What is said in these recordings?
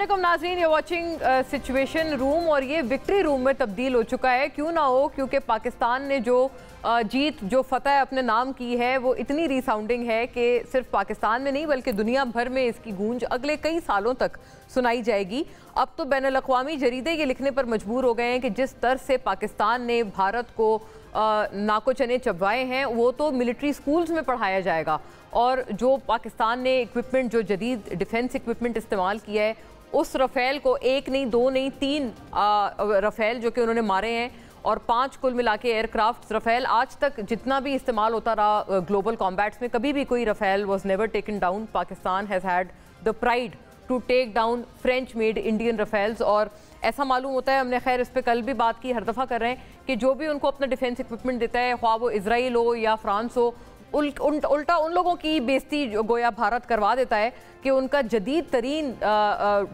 अस्सलामुअलैकुम नाज़रीन, ये वाचिंग सिचुएशन रूम और ये विक्ट्री रूम में तब्दील हो चुका है। क्यों ना हो, क्योंकि पाकिस्तान ने जो जीत, जो फतह अपने नाम की है वो इतनी रीसाउंडिंग है कि सिर्फ पाकिस्तान में नहीं बल्कि दुनिया भर में इसकी गूंज अगले कई सालों तक सुनाई जाएगी। अब तो बैनुल अक़वामी जरीदे ये लिखने पर मजबूर हो गए हैं कि जिस तर्ज से पाकिस्तान ने भारत को नाको चने चबवाए हैं वो तो मिलिट्री स्कूल्स में पढ़ाया जाएगा। और जो पाकिस्तान ने इक्विपमेंट, जो जदीद डिफेंस इक्विपमेंट इस्तेमाल किया है, उस रफ़ेल को एक नहीं, दो नहीं, 3 रफ़ेल जो कि उन्होंने मारे हैं और 5 कुल मिला के एयरक्राफ्ट रफ़ेल। आज तक जितना भी इस्तेमाल होता रहा ग्लोबल कॉम्बैट्स में, कभी भी कोई Rafale was never taken down. Pakistan has had the pride to take down French made Indian Rafales. और ऐसा मालूम होता है, हमने खैर इस पर कल भी बात की, हर दफ़ा कर रहे हैं कि जो भी उनको अपना डिफेंस इक्विपमेंट देता है, ख्वाह वो इसराइल हो या फ्रांस हो, उल्टा उन लोगों की बेइज्जती गोया भारत करवा देता है कि उनका जदीद तरीन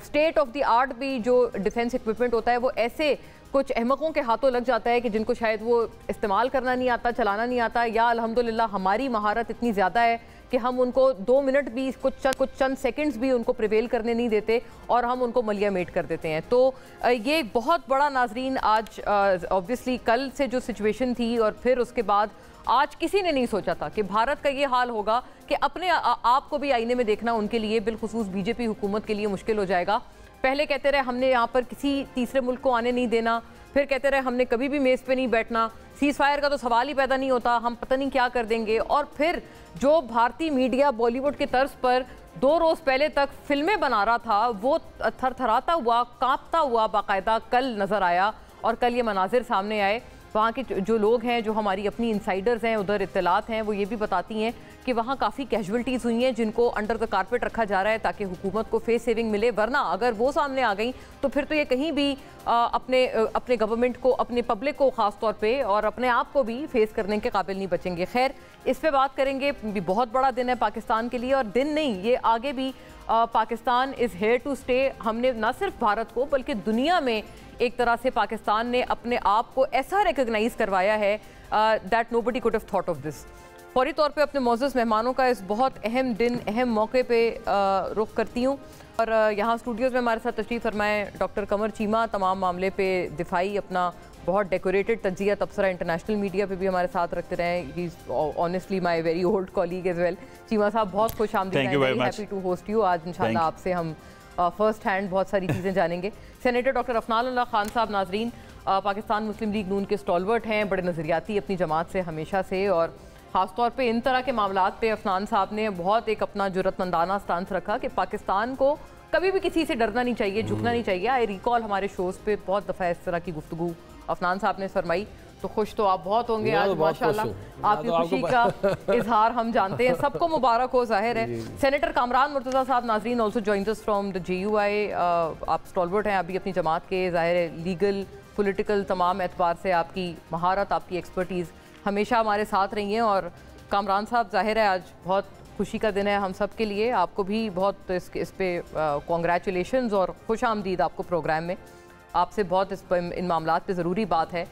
स्टेट ऑफ द आर्ट भी जो डिफेंस इक्विपमेंट होता है वो ऐसे कुछ अहमकों के हाथों लग जाता है कि जिनको शायद वो इस्तेमाल करना नहीं आता, चलाना नहीं आता, या अल्हम्दुलिल्लाह हमारी महारत इतनी ज़्यादा है कि हम उनको 2 मिनट भी, कुछ चंद सेकंड्स भी उनको प्रिवेल करने नहीं देते और हम उनको मलिया मेट कर देते हैं। तो ये एक बहुत बड़ा नाजरीन आज ऑब्वियसली कल से जो सिचुएशन थी और फिर उसके बाद आज किसी ने नहीं सोचा था कि भारत का ये हाल होगा कि अपने आप को भी आईने में देखना उनके लिए, बिलखुसूस बीजेपी हुकूमत के लिए मुश्किल हो जाएगा। पहले कहते रहे हमने यहाँ पर किसी तीसरे मुल्क को आने नहीं देना, फिर कहते रहे हमने कभी भी मेज़ पे नहीं बैठना, सीज़ फायर का तो सवाल ही पैदा नहीं होता, हम पता नहीं क्या कर देंगे। और फिर जो भारतीय मीडिया बॉलीवुड के तर्ज पर 2 रोज़ पहले तक फिल्में बना रहा था वो थरथराता हुआ, कांपता हुआ बाकायदा कल नज़र आया। और कल ये मनाजिर सामने आए। वहाँ के जो लोग हैं, जो हमारी अपनी इंसाइडर्स हैं, उधर इत्तलात हैं, वो ये भी बताती हैं कि वहाँ काफ़ी कैजुअल्टीज़ हुई हैं जिनको अंडर द कारपेट रखा जा रहा है ताकि हुकूमत को फेस सेविंग मिले। वरना अगर वो सामने आ गई तो फिर तो ये कहीं भी अपने गवर्नमेंट को, अपने पब्लिक को ख़ास तौर पे और अपने आप को भी फेस करने के काबिल नहीं बचेंगे। खैर, इस पे बात करेंगे। बहुत बड़ा दिन है पाकिस्तान के लिए, और दिन नहीं, ये आगे भी Pakistan is here to stay. हमने न सिर्फ भारत को बल्कि दुनिया में एक तरह से पाकिस्तान ने अपने आप को ऐसा रिकग्नाइज करवाया है that nobody could have thought of this. फौरी तौर पे अपने मौजूद मेहमानों का इस बहुत अहम दिन, अहम मौके पे रुख करती हूँ। और यहाँ स्टूडियोज़ में हमारे साथ तशरीफ़ फरमाए डॉक्टर कमर चीमा, तमाम मामले पे दिफाई अपना बहुत डेकोरेटेड तज्जिया तबसरा इंटरनेशनल मीडिया पे भी हमारे साथ रखते रहे। He is honestly my very old colleague as well. Cheema साहब, बहुत खुश आमदीद, हैप्पी टू होस्ट यू। आज इंशाल्लाह आपसे हम फर्स्ट हैंड बहुत सारी चीज़ें जानेंगे। सेनेटर डॉक्टर अफनान खान साहब, नाजरीन, पाकिस्तान मुस्लिम लीग नून के स्टॉलवर्ट हैं, बड़े नज़रियाती अपनी जमात से हमेशा से, और ख़ास तौर पे इन तरह के मामलात पे अफनान साहब ने बहुत एक अपना जुर्रतमंदाना स्टांस रखा कि पाकिस्तान को कभी भी किसी से डरना नहीं चाहिए, झुकना नहीं चाहिए। आई रिकॉल हमारे शोज़ पे बहुत दफ़ा इस तरह की गुफ्तगू अफनान साहब ने फरमाई। तो खुश तो आप बहुत होंगे आज, माशाल्लाह आपकी खुशी का इजहार हम जानते हैं, सबको मुबारक हो, जाहिर है। सेनेटर कामरान मुर्तज़ा साहब, नाजरीन, also joins us from the JUI। आप स्टॉलवर्ट हैं अभी अपनी जमात के, जाहिर है लीगल, पॉलिटिकल, तमाम एतबार से आपकी महारत, आपकी एक्सपर्टीज़ हमेशा हमारे साथ रही हैं। और कामरान साहब, जाहिर है आज बहुत खुशी का दिन है हम सब के लिए, आपको भी बहुत इस पे कॉन्ग्रेचुलेशंस और खुश आमदीद आपको प्रोग्राम में। आपसे बहुत इन मामलात पे ज़रूरी बात है।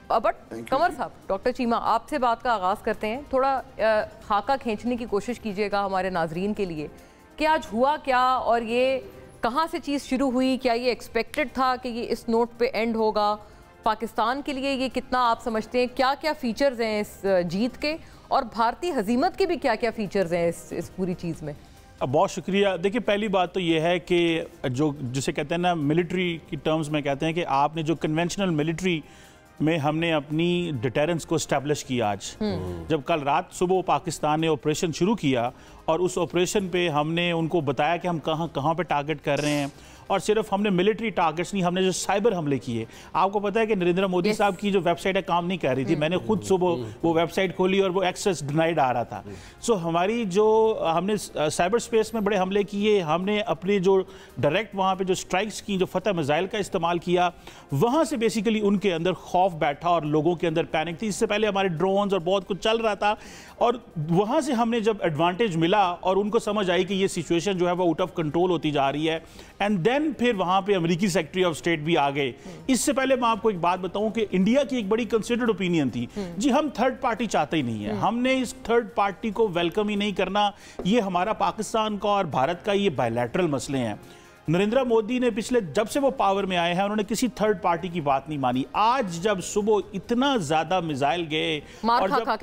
बट कमर साहब, डॉक्टर चीमा, आपसे बात का आगाज़ करते हैं। थोड़ा खाका खींचने की कोशिश कीजिएगा हमारे नाजरीन के लिए कि आज हुआ क्या और ये कहाँ से चीज़ शुरू हुई। क्या ये एक्सपेक्टेड था कि ये इस नोट पे एंड होगा? पाकिस्तान के लिए ये कितना आप समझते हैं, क्या क्या फ़ीचर्स हैं इस जीत के, और भारतीय हजीमत के भी क्या क्या फ़ीचर्स हैं इस पूरी चीज़ में? बहुत शुक्रिया। देखिए, पहली बात तो ये है कि जो जिसे कहते हैं ना, मिलिट्री की टर्म्स में कहते हैं कि आपने जो कन्वेंशनल मिलिट्री में हमने अपनी डिटेरेंस को इस्टेब्लिश किया। आज जब कल रात सुबह पाकिस्तान ने ऑपरेशन शुरू किया और उस ऑपरेशन पे हमने उनको बताया कि हम कहाँ कहाँ पे टारगेट कर रहे हैं, और सिर्फ हमने मिलिट्री टारगेट्स नहीं, हमने जो साइबर हमले किए। आपको पता है कि नरेंद्र मोदी साहब की जो वेबसाइट है काम नहीं कर रही थी, मैंने खुद सुबह वो वेबसाइट खोली और वो एक्सेस डिनाइड आ रहा था। सो हमारी जो हमने साइबर स्पेस में बड़े हमले किए, हमने अपने जो डायरेक्ट वहाँ पे जो स्ट्राइक्स की, जो फतह मिसाइल का इस्तेमाल किया, वहाँ से बेसिकली उनके अंदर खौफ बैठा और लोगों के अंदर पैनिक थी। इससे पहले हमारे ड्रोन्स और बहुत कुछ चल रहा था, और वहाँ से हमने जब एडवांटेज मिला और उनको समझ आई कि ये सिचुएशन जो है वो आउट ऑफ कंट्रोल होती जा रही है, एंड देन फिर वहाँ पे अमेरिकी सेक्रेटरी ऑफ स्टेट भी आ गए। इससे पहले मैं आपको एक बात बताऊं कि इंडिया की एक बड़ी कंसिडर्ड ओपिनियन थी, जी हम थर्ड पार्टी चाहते ही नहीं है, हमने इस थर्ड पार्टी को वेलकम ही नहीं करना, ये हमारा पाकिस्तान का और भारत का ये बायलैटरल मसले हैं। नरेंद्र मोदी ने पिछले जब से वो पावर में आए हैं उन्होंने किसी थर्ड पार्टी की बात नहीं मानी। आज जब सुबह इतना ज्यादा मिसाइल गए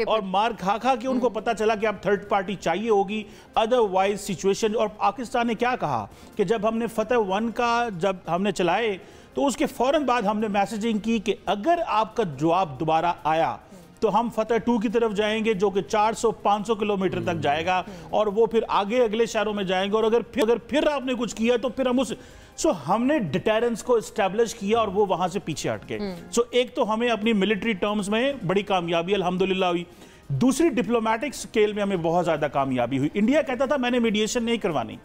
और मार खा के उनको पता चला कि अब थर्ड पार्टी चाहिए होगी, अदरवाइज सिचुएशन। और पाकिस्तान ने क्या कहा कि जब हमने फतेह 1 का जब हमने चलाए तो उसके फौरन बाद हमने मैसेजिंग की कि अगर आपका जवाब दोबारा आया तो हम फतेह 2 की तरफ जाएंगे, जो कि 400-500 किलोमीटर तक जाएगा, और वो फिर आगे अगले शहरों में जाएंगे, और अगर फिर आपने कुछ किया तो फिर हम उस हमने डिटेरेंस को एस्टैब्लिश किया और वो वहां से पीछे हट गए। एक तो हमें अपनी मिलिट्री टर्म्स में बड़ी कामयाबी अल्हम्दुलिल्लाह हुई, दूसरी डिप्लोमेटिक स्केल में हमें बहुत ज्यादा कामयाबी हुई। इंडिया कहता था मैंने मीडिएशन नहीं करवानी,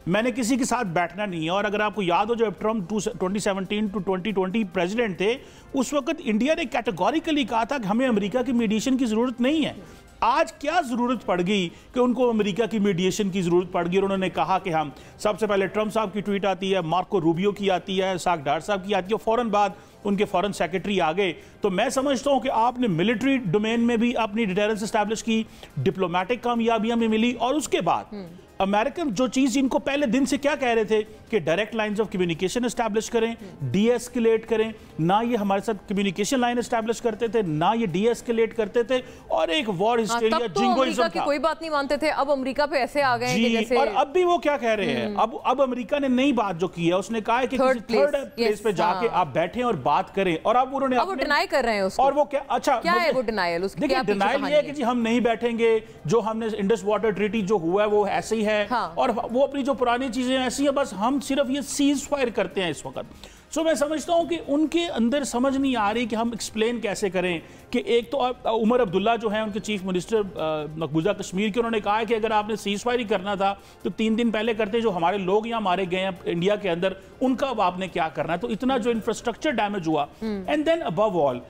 मैंने किसी के साथ बैठना नहीं है। और अगर आपको याद हो जब ट्रंप 2017 to 2020 प्रेसिडेंट थे, उस वक्त इंडिया ने कैटेगोरिकली कहा था कि हमें अमेरिका की मीडिएशन की जरूरत नहीं है। आज क्या जरूरत पड़ गई कि उनको अमेरिका की मीडिएशन की जरूरत पड़ गई, और उन्होंने कहा कि हम सबसे पहले ट्रंप साहब की ट्वीट आती है, मार्को रूबियो की आती है, साक डार साहब की आती है, फौरन बाद उनके फॉरेन सेक्रेटरी आ गए। तो मैं समझता हूं कि आपने मिलिट्री डोमेन में भी अपनी डिटेरेंस एस्टैब्लिश की, डिप्लोमेटिक कामयाबियां में मिली, और उसके बाद अमेरिकन जो चीज इनको पहले दिन से क्या कह रहे थे कि direct lines of communication establish करें, डीएस्केलेट करें, ना ये हमारे साथ कम्युनिकेशन लाइन एस्टैब्लिश करते थे, ना ये डीएस्केलेट करते थे, और एक वॉर हिस्टेरिया जिंगोइज्म था। कोई बात नहीं मानते थे, अब अमेरिका पे ऐसे आ गए हैं कि जैसे और अब भी वो क्या कह रहे हैं, अब अमेरिका ने नई बात जो की है, उसने कहा है कि थर्ड प्लेस पे जाके आप बैठे और बात करें, और अब उन्होंने डिनाई कर रहे हैं उसको। और वो क्या, अच्छा क्या है वो डिनायल? देखिए डिनायल ये है कि जी हम नहीं बैठेंगे, जो हमने इंडस वाटर ट्रीटी जो हुआ है वो ऐसे ही है, और वो अपनी जो पुरानी चीजें ऐसी है, बस हम सिर्फ ये सीज फायर करते हैं इस वक्त। सो मैं समझता हूं कि उनके अंदर समझ नहीं आ रही कि हम एक्सप्लेन कैसे करें कि एक तो उमर अब्दुल्ला जो है उनके चीफ मिनिस्टर मकबूजा कश्मीर के, उन्होंने कहा है कि अगर आपने सीज फायर ही करना था तो 3 दिन पहले करते, जो हमारे लोग यहाँ मारे गए हैं इंडिया के अंदर उनका अब आपने क्या करना है। तो इतना जो इंफ्रास्ट्रक्चर डैमेज हुआ, एंड देन अबव ऑल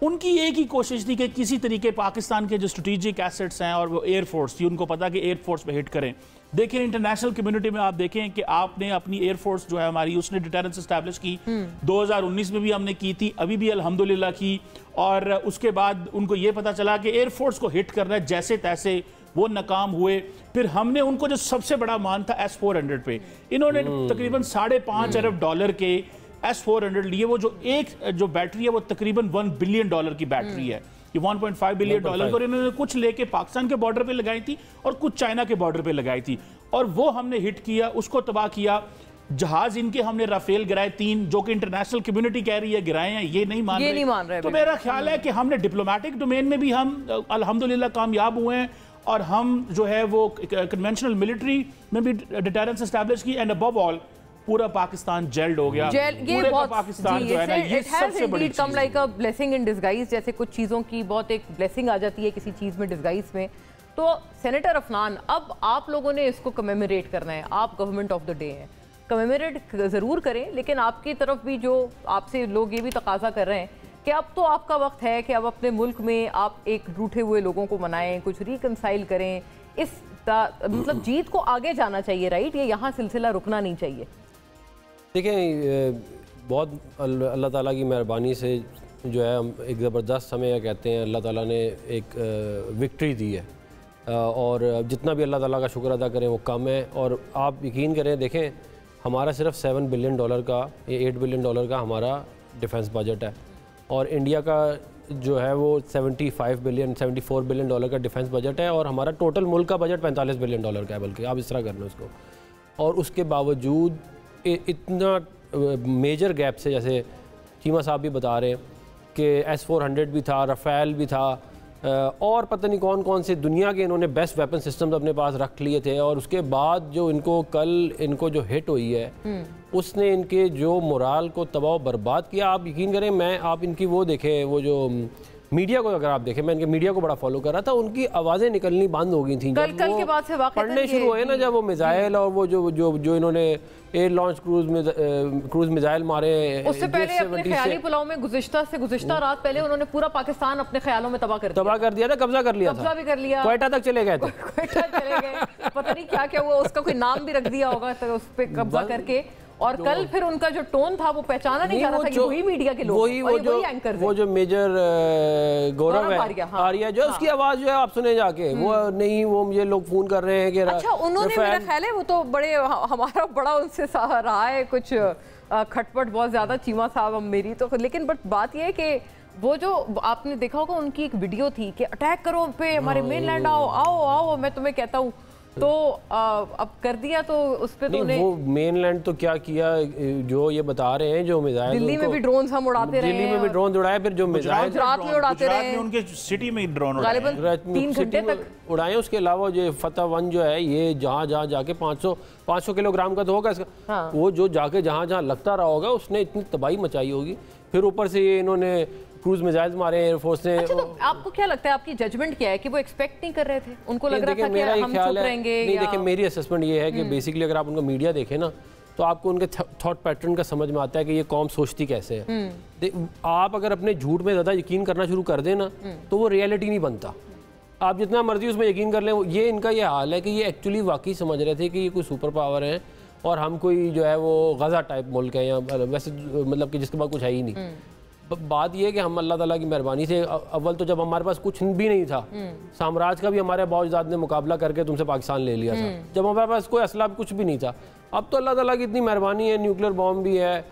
उनकी एक ही कोशिश थी कि किसी तरीके पाकिस्तान के जो स्ट्रेटेजिक एसेट्स हैं और वो एयरफोर्स थी, उनको पता कि एयरफोर्स पे हिट करें। देखें इंटरनेशनल कम्युनिटी में आप देखें कि आपने अपनी एयरफोर्स जो है हमारी, उसने डिटेरेंस एस्टैब्लिश की, 2019 में भी हमने की थी, अभी भी अल्हम्दुलिल्लाह की, और उसके बाद उनको ये पता चला कि एयरफोर्स को हिट करना है जैसे तैसे, वो नाकाम हुए। फिर हमने उनको जो सबसे बड़ा मान था S-400 पे, इन्होंने तकरीबन $5.5 अरब के S-400 लिए, वो जो बैटरी है वो तकरीबन $1 बिलियन की बैटरी है, ये $1.5 बिलियन, और इन्होंने कुछ लेके पाकिस्तान के बॉर्डर पे लगाई थी और कुछ चाइना के बॉर्डर पे लगाई थी, और वो हमने हिट किया, उसको तबाह किया। जहाज इनके हमने राफेल गिराए 3, जो कि इंटरनेशनल कम्युनिटी कह रही है गिराए हैं, ये नहीं मान रहे। तो मेरा ख्याल है कि हमने डिप्लोमेटिक डोमेन में भी हम अल्हम्दुलिल्लाह कामयाब हुए हैं, और हम जो है वो कन्वेंशनल मिलिट्री में भी डिटेरेंस एस्टैब्लिश की, एंड अबव ऑल पूरा पाकिस्तान जेल्ड हो गया। ये बहुत पाकिस्तान जो है ना, ये सबसे बड़ी चीज come like a blessing in disguise, जैसे कुछ चीज़ों की बहुत एक ब्लेसिंग आ जाती है किसी चीज़ में डिस्गाइज में। तो सेनेटर अफनान, अब आप लोगों ने इसको कमेमोरेट करना है, आप गवर्नमेंट ऑफ द डे हैं, कमेमोरेट ज़रूर करें, लेकिन आपकी तरफ भी जो आपसे लोग ये भी तकाजा कर रहे हैं कि अब तो आपका वक्त है कि अब अपने मुल्क में आप एक रूठे हुए लोगों को मनाएं, कुछ रिकंसाइल करें, इस मतलब जीत को आगे जाना चाहिए, राइट? ये यहाँ सिलसिला रुकना नहीं चाहिए। देखें, बहुत अल्लाह ताला की मेहरबानी से जो है हम एक ज़बरदस्त समय कहते हैं, अल्लाह ताला ने एक विक्ट्री दी है, और जितना भी अल्लाह ताला का शुक्र अदा करें वो कम है। और आप यकीन करें, देखें हमारा सिर्फ $7 बिलियन का या $8 बिलियन का हमारा डिफेंस बजट है, और इंडिया का जो है वो 74 बिलियन का डिफेंस बजट है, और हमारा टोटल मुल्क का बजट $45 बिलियन का है, बल्कि आप इस तरह कर लें उसको। और उसके बावजूद इतना मेजर गैप से, जैसे चीमा साहब भी बता रहे हैं कि S-400 भी था, राफेल भी था, और पता नहीं कौन कौन से दुनिया के इन्होंने बेस्ट वेपन सिस्टम्स अपने पास रख लिए थे, और उसके बाद जो इनको जो हिट हुई है उसने इनके जो मोराल को तबाह बर्बाद किया। आप यकीन करें, आप इनकी वो देखें, वो जो मीडिया को अगर आप देखें, मैं इनके मीडिया को बड़ा फॉलो कर रहा था, उनकी आवाज़ें निकलनी बंद हो गई थी कल के बाद से पढ़ने शुरू हुए ना, जब वो मिसाइल और वो जो इन्होंने एयर लॉन्च क्रूज मिसाइल मारे, उससे पहले अपने ख्याली पुलाव में गुज़िश्ता रात पहले उन्होंने पूरा पाकिस्तान अपने ख्यालों में तबाह कर दिया था, कब्जा भी कर लिया, क्वेटा तक चले गए थे, पता नहीं क्या क्या हुआ, उसका कोई नाम भी रख दिया होगा तो उस पर कब्जा करके, और कल फिर उनका जो टोन था वो पहचाना नहीं जा रहा था कि वही मीडिया के लोग, वो जो मेजर गौरव है आर्या, जो उसकी आवाज जो है आप सुने जाके, वो नहीं, वो मुझे लोग फोन कर रहे हैं कि अच्छा उन्होंने, मेरा ख्याल है वो तो बड़े, हमारा बड़ा उनसे रहा है कुछ खटपट बहुत ज्यादा, चीमा साहब मेरी तो, लेकिन बट बात ये है कि वो जो आपने देखा होगा उनकी एक वीडियो थी कि अटैक करो पे हमारे मेनलैंड, आओ आओ आओ मैं तुम्हें कहता हूँ, तो अब कर दिया तो उस पे तो वो मेनलैंड तो क्या किया, जो ये बता रहे हैं, जो मिसाइल दिल्ली में भी ड्रोन हम उड़ाते रहे, दिल्ली में भी ड्रोन उड़ाए, फिर जो मिसाइल गुजरात में उड़ाते रहे, उनके सिटी में ड्रोन उड़ाए 3 घंटे तक उड़ाए। उसके अलावा जो फतह 1 जो है, ये जहाँ जहाँ जाके 500 किलोग्राम का तो होगा इसका, हाँ। वो जो जाके जहाँ जहाँ लगता रहा होगा उसने इतनी तबाही मचाई होगी। फिर ऊपर से ये इन्होंने क्रूज मिसाइल्स मारे एयरफोर्स ने। अच्छा, तो आपको क्या लगता है, आपकी जजमेंट क्या है कि वो एक्सपेक्ट नहीं कर रहे थे, उनको लग रहा था कि हम चुप रहेंगे? नहीं, देखिए मेरी असेसमेंट ये है कि बेसिकली अगर आप उनका मीडिया देखें ना, तो आपको उनके थॉट पैटर्न का समझ में आता है कि ये कौम सोचती कैसे है। आप अगर अपने झूठ में ज़्यादा यकीन करना शुरू कर दें ना, तो वो रियलिटी नहीं बनता। आप जितना मर्जी उसमें यकीन कर लें, ये इनका ये हाल है कि ये एक्चुअली वाकई समझ रहे थे कि ये कोई सुपर पावर है और हम कोई जो है वो गज़ा टाइप मुल्क है, या वैसे मतलब कि जिसके पास कुछ है ही नहीं। बात यह है कि हम अल्लाह ताला की मेहरबानी से, अव्वल तो जब हमारे पास कुछ भी नहीं था, साम्राज्य का भी हमारे बावजदाद ने मुकाबला करके तुमसे पाकिस्तान ले लिया था, जब हमारे पास कोई असला कुछ भी नहीं था। अब तो अल्लाह ताला की इतनी मेहरबानी है, न्यूक्लियर बॉम्ब भी है,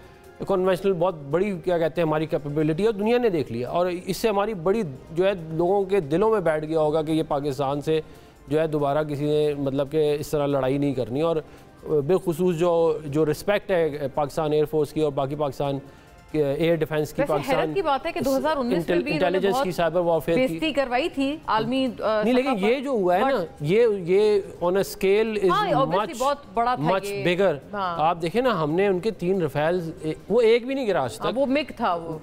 कन्वेंशनल बहुत बड़ी क्या कहते हैं हमारी कैपेबिलिटी है, दुनिया ने देख लिया, और इससे हमारी बड़ी जो है लोगों के दिलों में बैठ गया होगा कि ये पाकिस्तान से जो है दोबारा किसी ने मतलब कि इस तरह लड़ाई नहीं करनी। और बिलखुसूस जो रिस्पेक्ट है पाकिस्तान एयरफोर्स की और बाकी पाकिस्तान एयर डिफेंस की, पाकिस्तान की बात है कि 2019 में भी इंटेलिजेंस की, साइबर वॉरफेयर की बेइज्जती करवाई थी आलमी नहीं, लेकिन ये जो हुआ है ना, ये ऑन अ स्केल इज बहुत बड़ा था, मच बिगर। आप देखें ना, हमने उनके 3 रफेल, वो एक भी नहीं गिरा आज तक। वो मिग था, वो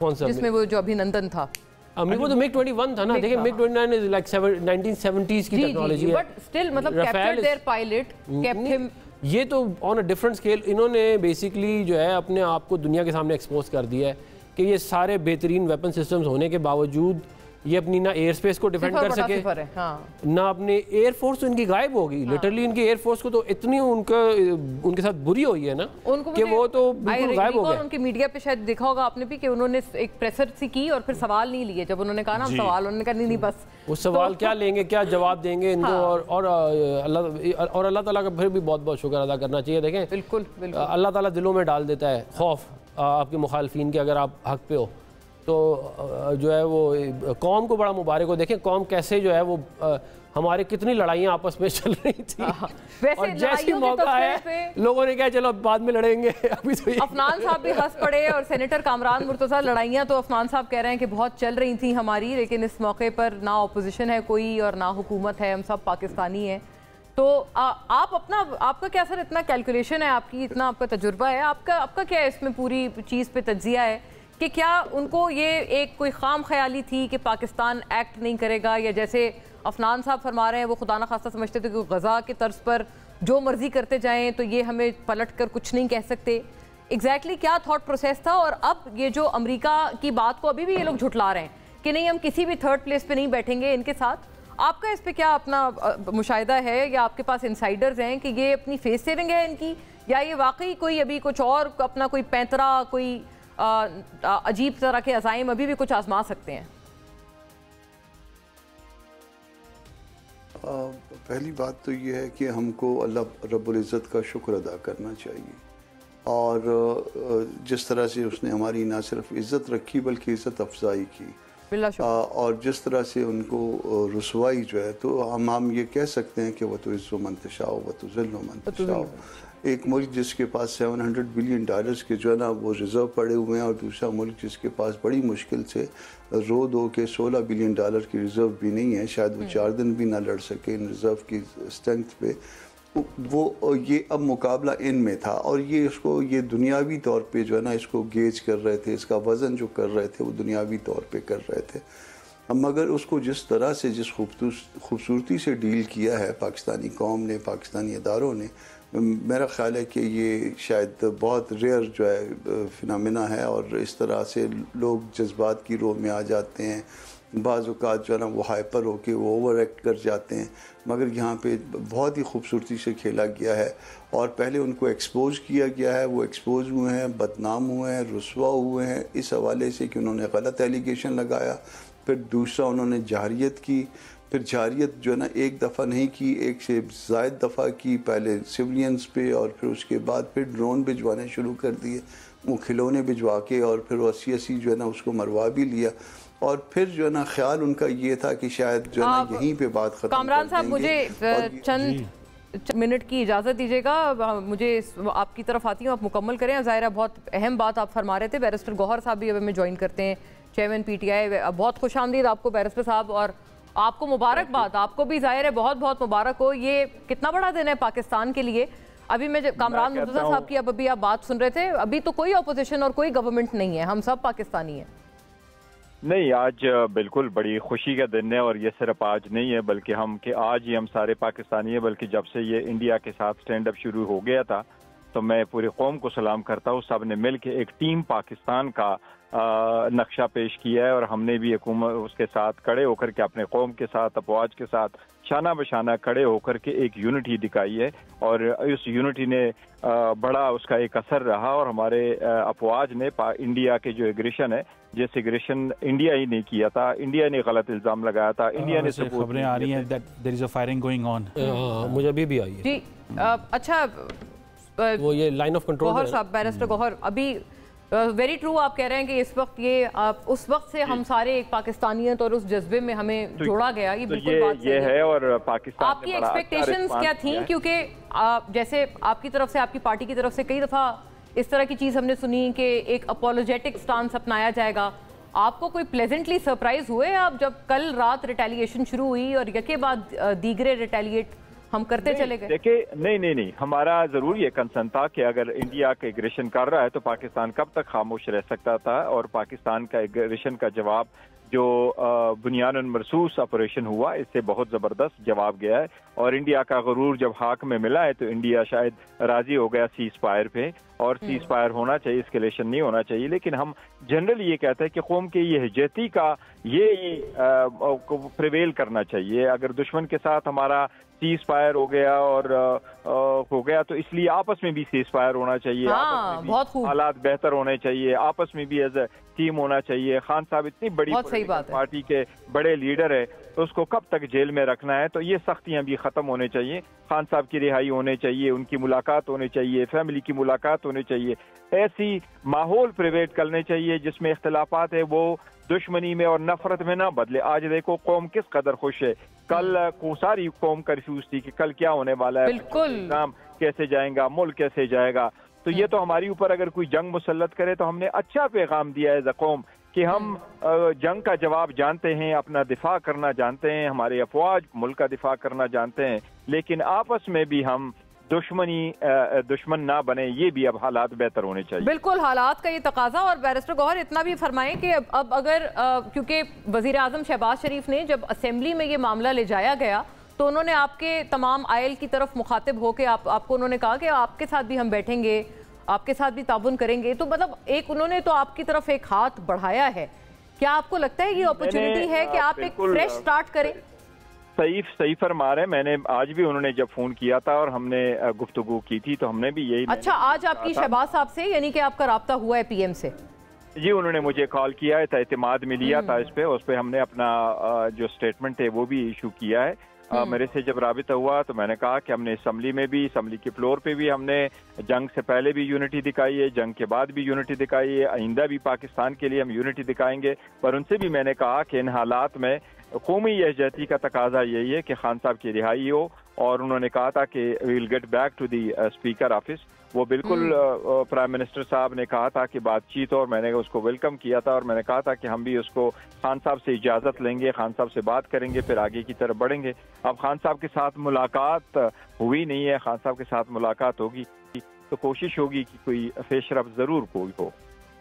कौन सा जिसमें वो जो अभिनंदन था, वो तो मिग 21 था ना। देखिए मिग 29 इज लाइक 1970s की टेक्नोलॉजी है, बट स्टिल मतलब captured their pilot, kept him. ये तो ऑन अ डिफरेंट स्केल इन्होंने बेसिकली जो है अपने आप को दुनिया के सामने एक्सपोज कर दिया है कि ये सारे बेहतरीन वेपन सिस्टम्स होने के बावजूद ये अपनी ना एयर स्पेस को डिफेंड कर सके, ना अपने एयरफोर्स इनकी गायब होगी। लिटरली इनकी एयरफोर्स को तो इतनी उनके साथ बुरी हुई है ना कि वो तो बिल्कुल गायब हो गए। उनके मीडिया पे शायद देखा होगा आपने भी कि उन्होंने एक प्रेसर सी की और फिर सवाल नहीं लिए, जब उन्होंने कहा ना सवाल, उन्होंने कहा नहीं बस वो सवाल क्या लेंगे, क्या जवाब देंगे इनको। और अल्लाह ताला का फिर भी बहुत बहुत शुक्र अदा करना चाहिए। देखें बिल्कुल अल्लाह ताला दिलों में डाल देता है खौफ आपके मुखालफिन के, अगर आप हक पे हो तो जो है वो कौम को बड़ा मुबारक हो। देखें कौम कैसे जो है वो हमारे कितनी लड़ाइयाँ आपस में चल रही थी, और जैसे मौका है लोगों ने कहा चलो बाद में लड़ेंगे। अभी तो अफनान साहब भी हंस पड़े, और सेनेटर कामरान मुर्तज़ा, लड़ाइयाँ तो अफनान साहब कह रहे हैं कि बहुत चल रही थी हमारी, लेकिन इस मौके पर ना अपोजिशन है कोई और ना हुकूमत है, हम सब पाकिस्तानी हैं। तो आपका क्या सर, इतना कैलकुलेशन है आपकी, इतना आपका तजुर्बा है, आपका क्या है इसमें पूरी चीज़ पे तज्जिया है कि क्या उनको ये एक कोई खाम ख्याली थी कि पाकिस्तान एक्ट नहीं करेगा, या जैसे अफनान साहब फरमा रहे हैं वो खुदा न खास्ता समझते थे कि गज़ा के तर्ज पर जो मर्जी करते जाएं तो ये हमें पलट कर कुछ नहीं कह सकते। एग्जैक्टली क्या थॉट प्रोसेस था? और अब ये जो अमेरिका की बात को अभी भी ये लोग झुटला रहे हैं कि नहीं हम किसी भी थर्ड प्लेस पे नहीं बैठेंगे इनके साथ, आपका इस पर क्या अपना मुशाहिदा है, या आपके पास इंसाइडर्स हैं कि ये अपनी फेस सेविंग है इनकी, या ये वाकई कोई अभी कुछ और अपना कोई पैंतरा, कोई अजीब तरह के अज़ाइम अभी भी कुछ आजमा सकते हैं? पहली बात तो ये है कि हमको अल्लाह रब्बुल इज़्ज़त का शुक्र अदा करना चाहिए, और जिस तरह से उसने हमारी ना सिर्फ इज़्ज़त रखी बल्कि इज़्ज़त अफजाई की, और जिस तरह से उनको रुसवाई जो है, तो हम ये कह सकते हैं कि वह तो इज़्ज़ो मंतशाओ वह तो ज़िल्लो मंतशाओ। एक मुल्क जिसके पास $700 बिलियन के जो है ना वो रिज़र्व पड़े हुए हैं, और दूसरा मुल्क जिसके पास बड़ी मुश्किल से रो दो के $16 बिलियन की रिज़र्व भी नहीं है, शायद वो 4 दिन भी ना लड़ सके इन रिज़र्व की स्ट्रेंथ पे, वो ये अब मुकाबला इन में था। और ये इसको ये दुनियावी तौर पे जो है ना इसको गेज कर रहे थे, इसका वज़न जो कर रहे थे वो दुनियावी तौर पे कर रहे थे। हम मगर उसको जिस तरह से जिस खूबसूरती से डील किया है पाकिस्तानी कौम ने, पाकिस्तानी इदारों ने, मेरा ख्याल है कि ये शायद बहुत रेयर जो है फिनोमेना है, और इस तरह से लोग जज्बात की रोह में आ जाते हैं, बाज़ औक़ात जो है ना वो हाइपर होके वो ओवर एक्ट कर जाते हैं, मगर यहाँ पे बहुत ही खूबसूरती से खेला गया है और पहले उनको एक्सपोज किया गया है, वो एक्सपोज हुए हैं, बदनाम हुए हैं, रुसवा हुए हैं इस हवाले से कि उन्होंने गलत एलिगेशन लगाया। फिर दूसरा उन्होंने जारियत की, फिर जारियत जो है ना एक दफ़ा नहीं की, एक से ज़ायद दफ़ा की, पहले सिविलियंस पे और फिर उसके बाद फिर ड्रोन भिजवाने शुरू कर दिए, वो खिलौने भिजवा के और फिर 80 जो है ना उसको मरवा भी लिया और फिर जो है ना ख्याल उनका ये था कि शायद जो है ना यहीं पे बात खत्म। कामरान साहब मुझे चंद मिनट की इजाज़त दीजिएगा, मुझे आपकी तरफ आती हूँ, आप मुकम्मल करें। ज़ाहिर है बहुत अहम बात आप फरमा रहे थे। बैरिस्टर गौहर साहब भी अब हमें ज्वाइन करते हैं, चेयरमैन PTI। बहुत खुश आमदीद आपको बैरिस्टर साहब, और आपको मुबारकबाद, आपको भी ज़ाहिर है बहुत बहुत मुबारक हो। ये कितना बड़ा दिन है पाकिस्तान के लिए। अभी मैं कामरान मुर्तज़ा साहब की अभी आप बात सुन रहे थे, अभी तो कोई अपोजिशन और कोई गवर्नमेंट नहीं है, हम सब पाकिस्तानी हैं। नहीं, आज बिल्कुल बड़ी खुशी का दिन है और ये सिर्फ आज नहीं है बल्कि आज ही हम सारे पाकिस्तानी हैं, बल्कि जब से ये इंडिया के साथ स्टैंड अप शुरू हो गया था तो मैं पूरी कौम को सलाम करता हूँ। सब ने मिल के एक टीम पाकिस्तान का नक्शा पेश किया है और हमने भी हुकूमत उसके साथ खड़े होकर के अपने कौम के साथ, अफवाज के साथ शाना बशाना खड़े होकर के एक यूनिटी दिखाई है और इस यूनिटी ने बड़ा उसका एक असर रहा और हमारे अफवाज ने इंडिया के जो एग्रेशन है, जिस एग्रेशन इंडिया ही नहीं किया था, इंडिया ने गलत इल्जाम लगाया था, इंडिया ने खबरें आ रही हैं that there is a firing going on. मुझे अभी भी आई है जी। अच्छा, वो ये लाइन ऑफ कंट्रोल गौहर साहब, बैरिस्टर गौहर, अभी वेरी ट्रू आप कह रहे हैं कि इस वक्त ये उस वक्त से हम सारे एक पाकिस्तानियत और उस जज्बे में हमें जोड़ा गया, ये बिल्कुल बात ये है। और पाकिस्तान आपकी एक्सपेक्टेशंस क्या थी? क्योंकि जैसे आपकी तरफ से, आपकी पार्टी की तरफ से कई दफ़ा इस तरह की चीज़ हमने सुनी कि एक अपोलोजेटिक स्टांस अपनाया जाएगा। आपको कोई प्लेजेंटली सरप्राइज हुए आप जब कल रात रिटेलिएशन शुरू हुई और यके बाद दीगरे रिटेलिएट हम करते चले गए? देखिए, नहीं, हमारा जरूर ये कंसर्न था कि अगर इंडिया का एग्रेशन कर रहा है तो पाकिस्तान कब तक खामोश रह सकता था, और पाकिस्तान का एग्रेशन का जवाब जो बुनियादन मरसूस ऑपरेशन हुआ, इससे बहुत ज़बरदस्त जवाब गया है। और इंडिया का गरूर जब हाक में मिला है तो इंडिया शायद राजी हो गया सीज फायर पे, और सीज फायर होना चाहिए, एस्केलेशन नहीं होना चाहिए। लेकिन हम जनरली ये कहते हैं कि कौम के ये यहजती का ये प्रिवेल करना चाहिए। अगर दुश्मन के साथ हमारा सीज फायर हो गया और हो गया तो इसलिए आपस में भी सीज फायर होना चाहिए, आपस में भी हालात बेहतर होने चाहिए, आपस में भी एज ए टीम होना चाहिए। खान साहब इतनी बड़ी पार्टी के बड़े लीडर है तो उसको कब तक जेल में रखना है, तो ये सख्तियां भी खत्म होने चाहिए। खान साहब की रिहाई होने चाहिए, उनकी मुलाकात होनी चाहिए, फैमिली की मुलाकात होनी चाहिए, ऐसी माहौल प्रिवेट करने चाहिए जिसमें इख्तिलाफात है वो दुश्मनी में और नफरत में ना बदले। आज देखो कौम किस कदर खुश है, कल को सारी कौम कंफ्यूज थी कि कल क्या होने वाला है, नाम कैसे जाएगा, मुल्क कैसे जाएगा। तो ये तो हमारे ऊपर अगर कोई जंग मुसल्लत करे तो हमने अच्छा पैगाम दिया है कौम कि हम जंग का जवाब जानते हैं, अपना दिफा करना जानते हैं, हमारे अफवाज मुल्क का दिफा करना जानते हैं, लेकिन आपस में भी हम दुश्मन ना बने, ये भी अब हालात बेहतर होने चाहिए। बिल्कुल, हालात का ये तकाजा। और बैरिस्टर गौहर इतना भी फरमाएं कि अब अगर क्योंकि वजीर आजम शहबाज शरीफ ने जब असेंबली में ये मामला ले जाया गया तो उन्होंने आपके तमाम आयल की तरफ मुखातिब होकर आपको उन्होंने कहा कि आपके साथ भी हम बैठेंगे, आपके साथ भी ताबुन करेंगे। तो मतलब एक उन्होंने तो आपकी तरफ एक हाथ बढ़ाया है। क्या आपको लगता है ये अपॉर्चुनिटी है कि आप एक फ्रेश स्टार्ट करें? सही फरमा रहे हैं। मैंने आज भी उन्होंने जब फोन किया था और हमने गुफ्तगू की थी तो हमने भी यही। अच्छा, आज आपकी शहबाज साहब से यानी कि आपका राब्ता हुआ है PM से? जी, उन्होंने मुझे कॉल किया है, एतमाद में लिया था उस पे हमने अपना जो स्टेटमेंट है वो भी इशू किया है। मेरे से जब राबिता हुआ तो मैंने कहा कि हमने असम्बली में भी, असम्बली के फ्लोर पे भी हमने जंग से पहले भी यूनिटी दिखाई है, जंग के बाद भी यूनिटी दिखाई है, आइंदा भी पाकिस्तान के लिए हम यूनिटी दिखाएंगे। पर उनसे भी मैंने कहा कि इन हालात में कौमी यहजती का तकाजा यही है कि खान साहब की रिहाई हो, और उन्होंने कहा था कि we will get back to the speaker office. वो बिल्कुल प्राइम मिनिस्टर साहब ने कहा था कि बातचीत, और मैंने उसको वेलकम किया था और मैंने कहा था कि हम भी उसको खान साहब से इजाज़त लेंगे, खान साहब से बात करेंगे, फिर आगे की तरफ बढ़ेंगे। अब खान साहब के साथ मुलाकात हुई नहीं है, खान साहब के साथ मुलाकात होगी तो कोशिश होगी कि कोई पेशरफ ज़रूर कोई हो।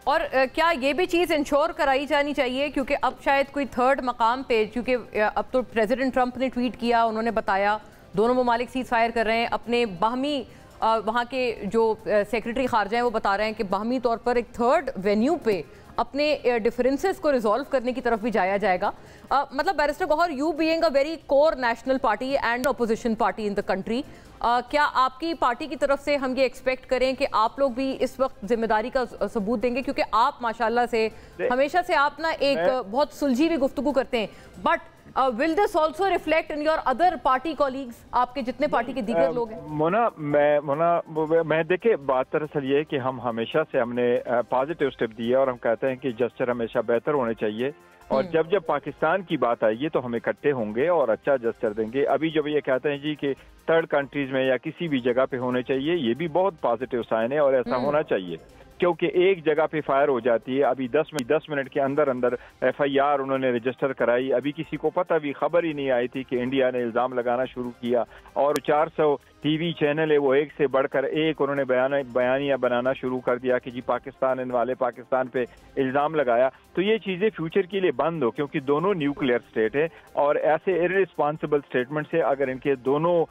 और क्या ये भी चीज़ इंश्योर कराई जानी चाहिए, क्योंकि अब शायद कोई थर्ड मकाम पे, क्योंकि अब तो प्रेसिडेंट ट्रंप ने ट्वीट किया, उन्होंने बताया दोनों ममालिक सीज फायर कर रहे हैं, अपने बाहमी वहाँ के जो सेक्रेटरी खारजा हैं वो बता रहे हैं कि बाहमी तौर पर एक थर्ड वेन्यू पे अपने डिफरेंसेस को रिजॉल्व करने की तरफ भी जाया जाएगा। मतलब barrister Gohar, you being a very core national party and opposition party in the country, क्या आपकी पार्टी की तरफ से हम ये एक्सपेक्ट करें कि आप लोग भी इस वक्त जिम्मेदारी का सबूत देंगे? क्योंकि आप माशाल्लाह से हमेशा से आप ना एक बहुत सुलझी हुई गुफ्तगू करते हैं, but will this also reflect in your other party colleagues, आपके जितने पार्टी के दीगर लोग हैं? मोना मैं देखिए, बात दरअसल ये है कि हम हमेशा से हमने पॉजिटिव स्टेप दिए और हम कहते हैं कि जस्टिस हमेशा बेहतर होने चाहिए, और जब जब पाकिस्तान की बात आएगी तो हम इकट्ठे होंगे और अच्छा जस्टिस देंगे। अभी जब ये कहते हैं जी कि थर्ड कंट्रीज में या किसी भी जगह पे होने चाहिए, ये भी बहुत पॉजिटिव साइन है और ऐसा होना चाहिए, क्योंकि एक जगह पे फायर हो जाती है। अभी 10 मिनट के अंदर अंदर FIR उन्होंने रजिस्टर कराई। अभी किसी को पता भी खबर ही नहीं आई थी कि इंडिया ने इल्ज़ाम लगाना शुरू किया, और 400 TV चैनल है वो एक से बढ़कर एक उन्होंने बयानिया बनाना शुरू कर दिया कि जी पाकिस्तान वाले पाकिस्तान पे इल्ज़ाम लगाया। तो ये चीज़ें फ्यूचर के लिए बंद हो, क्योंकि दोनों न्यूक्लियर स्टेट है, और ऐसे इररिस्पॉन्सिबल स्टेटमेंट से अगर इनके दोनों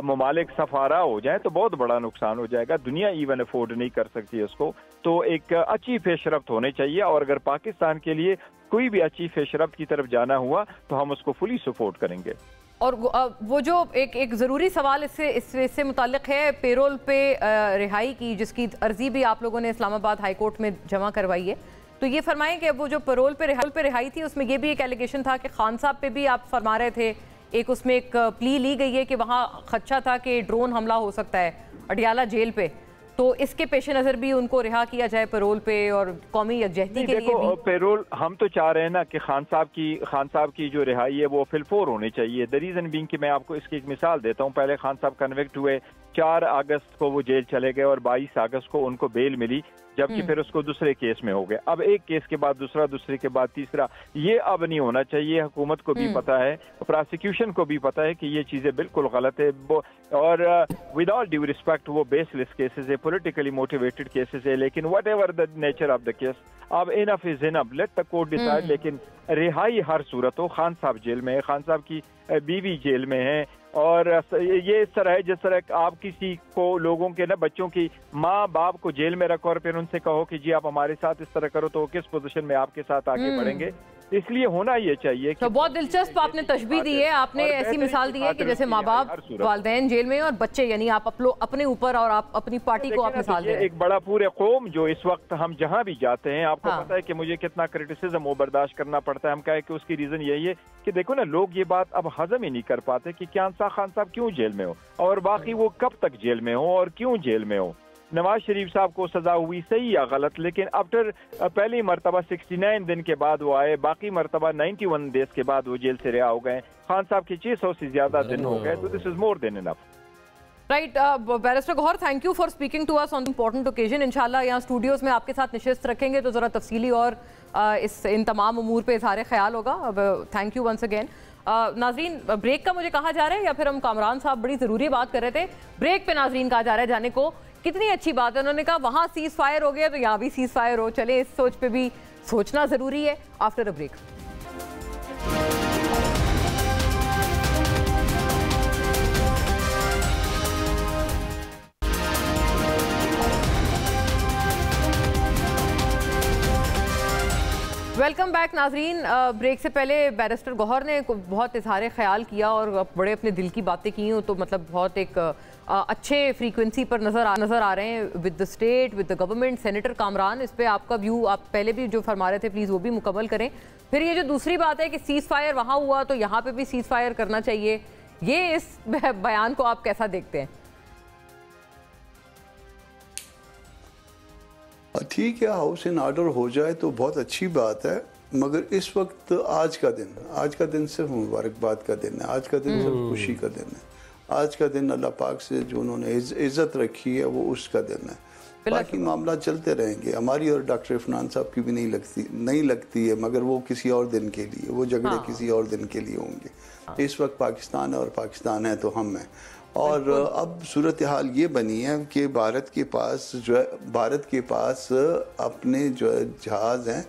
ममालिक सफारा हो जाए तो बहुत बड़ा नुकसान हो जाएगा। दुनिया इवन अफोर्ड नहीं कर सकती इसको। तो एक अच्छी पेशरफ्त होनी चाहिए, और अगर पाकिस्तान के लिए कोई भी अच्छी पेशरफ्त की तरफ जाना हुआ तो हम उसको फुली सपोर्ट करेंगे। और वो जो एक ज़रूरी सवाल इससे मुताल्लिक है पेरोल पे रिहाई की, जिसकी अर्जी भी आप लोगों ने इस्लामाबाद हाई कोर्ट में जमा करवाई है। तो ये फरमाएं कि वो जो पेरोल पे रिहाई थी उसमें ये भी एक एलिगेशन था कि खान साहब पे भी आप फरमा रहे थे, एक उसमें एक प्ली ली गई है कि वहाँ खदशा था कि ड्रोन हमला हो सकता है अडियाला जेल पे, तो इसके पेश नज़र भी उनको रिहा किया जाए पेरोल पे और कौमी यकजहती के लिए भी। पेरोल हम तो चाह रहे हैं ना कि खान साहब की जो रिहाई है वो फिलफोर होनी चाहिए। द रीज़न बीइंग कि मैं आपको इसकी एक मिसाल देता हूँ। पहले खान साहब कन्विक्ट हुए, 4 अगस्त को वो जेल चले गए और 22 अगस्त को उनको बेल मिली, जबकि फिर उसको दूसरे केस में हो गए। अब एक केस के बाद दूसरा, दूसरे के बाद तीसरा, ये अब नहीं होना चाहिए। हुकूमत को भी पता है, प्रोसिक्यूशन को भी पता है कि ये चीजें बिल्कुल गलत है, और विद ऑल ड्यू रिस्पेक्ट वो बेसलेस केसेस है, पॉलिटिकली मोटिवेटेड केसेस है। लेकिन whatever the nature of the case, अब enough is enough, let the court decide. लेकिन रिहाई हर सूरत हो। खान साहब जेल में है, खान साहब की बीवी जेल में है, और ये इस तरह है जिस तरह आप किसी को, लोगों के ना बच्चों की माँ बाप को जेल में रखो और फिर उनसे कहो कि जी आप हमारे साथ इस तरह करो, तो किस पोजीशन में आपके साथ आगे बढ़ेंगे। इसलिए होना ये चाहिए कि तो बहुत दिलचस्प आपने तशबीह दी है, आपने ऐसी मिसाल दी है कि जैसे माँ बाप वालिदैन जेल में और बच्चे, यानी आप अपने ऊपर और आप अपनी पार्टी को आप मिसाल दे। एक बड़ा पूरे कौम जो इस वक्त हम जहाँ भी जाते हैं, आपको पता है कि मुझे कितना क्रिटिसिज्म वो बर्दाश्त करना पड़ता है। हम कहें कि उसकी रीजन यही है कि देखो ना, लोग ये बात अब हजम ही नहीं कर पाते कि खान साहब क्यों जेल में हो, और बाकी वो कब तक जेल में हो और क्यों जेल में हो। नवाज शरीफ साहब को सजा हुई, सही या गलत, लेकिन आफ्टर पहली मरतबा 69 दिन के बाद वो आए, बाकी मरतबा 91 डेज के बाद वो जेल से रिहा हो गए। खान साहब के 600 से ज्यादा दिन हो गए, तो this is more than enough. Right, barrister Gohar, thank you for speaking to us on the important occasion. इंशाल्लाह यहाँ स्टूडियोज में आपके साथ निशस्त रखेंगे तो ज़रा तफसीली और इन तमाम उमूर पे इज़हार ख्याल होगा। Thank you once again. नाजरीन, ब्रेक का मुझे कहा जा रहा है, या फिर हम कामरान साहब बड़ी ज़रूरी बात कर रहे थे, ब्रेक पे नाजरीन कहा जा रहा है जाने को। कितनी अच्छी बात है, उन्होंने कहा वहाँ सीज फायर हो गया तो यहाँ भी सीज फायर हो। चले, इस सोच पे भी सोचना ज़रूरी है। After a break. Welcome back नाजरीन। ब्रेक से पहले बैरिस्टर गौहर ने बहुत इजहार ख्याल किया और बड़े अपने दिल की बातें की हो, तो मतलब बहुत एक अच्छे फ्रीक्वेंसी पर नज़र आ रहे हैं with the state, with the government. Senator Kamran, इस पर आपका व्यू, आप पहले भी जो फरमा रहे थे प्लीज़ वो भी मुकम्मल करें। फिर ये जो दूसरी बात है कि सीज़ फायर वहाँ हुआ तो यहाँ पे भी सीज़ फायर करना चाहिए, ये इस बयान को आप कैसा देखते हैं? ठीक है, हाउस इन ऑर्डर हो जाए तो बहुत अच्छी बात है, मगर इस वक्त आज का दिन सिर्फ मुबारकबाद का दिन है, आज का दिन सिर्फ खुशी का दिन है। आज का दिन अल्लाह पाक से जो उन्होंने इज्जत रखी है वो उसका दिन है। बाकी मामला चलते रहेंगे। हमारी और डॉक्टर इरफान साहब की भी नहीं लगती है, मगर वो किसी और दिन के लिए, वो झगड़े किसी और दिन के लिए होंगे। इस वक्त पाकिस्तान है और पाकिस्तान है तो हम हैं। और अब सूरत हाल ये बनी है कि भारत के पास अपने जो जहाज़ हैं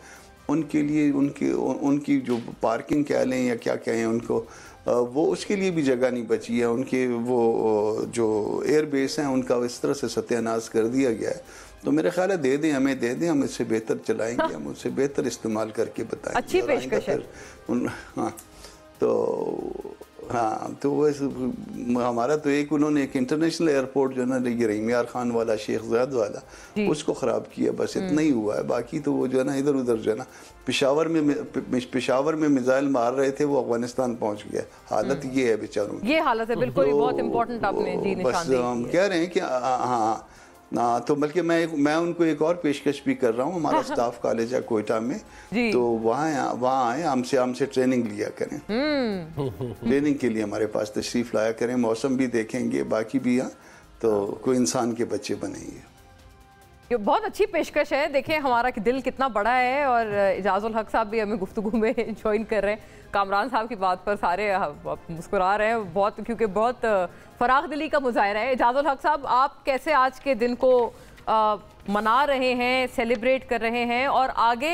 उनके लिए उनकी जो पार्किंग कह लें या क्या कहें उनको, वो उसके लिए भी जगह नहीं बची है। उनके वो जो एयरबेस हैं उनका इस तरह से सत्यानाश कर दिया गया है। तो मेरा ख्याल है दे दें, हमें दे दें, हम इससे बेहतर चलाएंगे, हम उससे बेहतर इस्तेमाल करके बताएंगे। अच्छी पेशकश है। हाँ, तो वैसे हमारा तो उन्होंने एक इंटरनेशनल एयरपोर्ट जो है ना, ये रहीमियार खान वाला, शेख ज़ायद वाला, उसको ख़राब किया, बस इतना ही हुआ है। बाकी तो वो जो है ना इधर उधर जो है ना, पेशावर में मिसाइल मार रहे थे, वो अफगानिस्तान पहुंच गया। हालत ये है बेचारों की, ये हालत है बिल्कुल। तो बहुत इंपॉर्टेंट आपने जी बस हम कह रहे हैं कि हाँ ना, तो बल्कि मैं उनको एक और पेशकश भी कर रहा हूँ। हमारा स्टाफ कॉलेज है कोयटा में, तो वहाँ आए, हमसे ट्रेनिंग लिया करें। ट्रेनिंग के लिए हमारे पास तशरीफ़ लाया करें, मौसम भी देखेंगे, बाकी भी यहाँ तो कोई इंसान के बच्चे बनेंगे। ये बहुत अच्छी पेशकश है। देखें हमारा दिल कितना बड़ा है। और इजाज़ुल हक साहब भी हमें गुफ्तगू में ज्वाइन कर रहे हैं। कामरान साहब की बात पर सारे मुस्कुरा रहे हैं बहुत, क्योंकि बहुत फराख दिली का मुजाहरा है। इजाज़ुल हक साहब, आप कैसे आज के दिन को मना रहे हैं, सेलिब्रेट कर रहे हैं, और आगे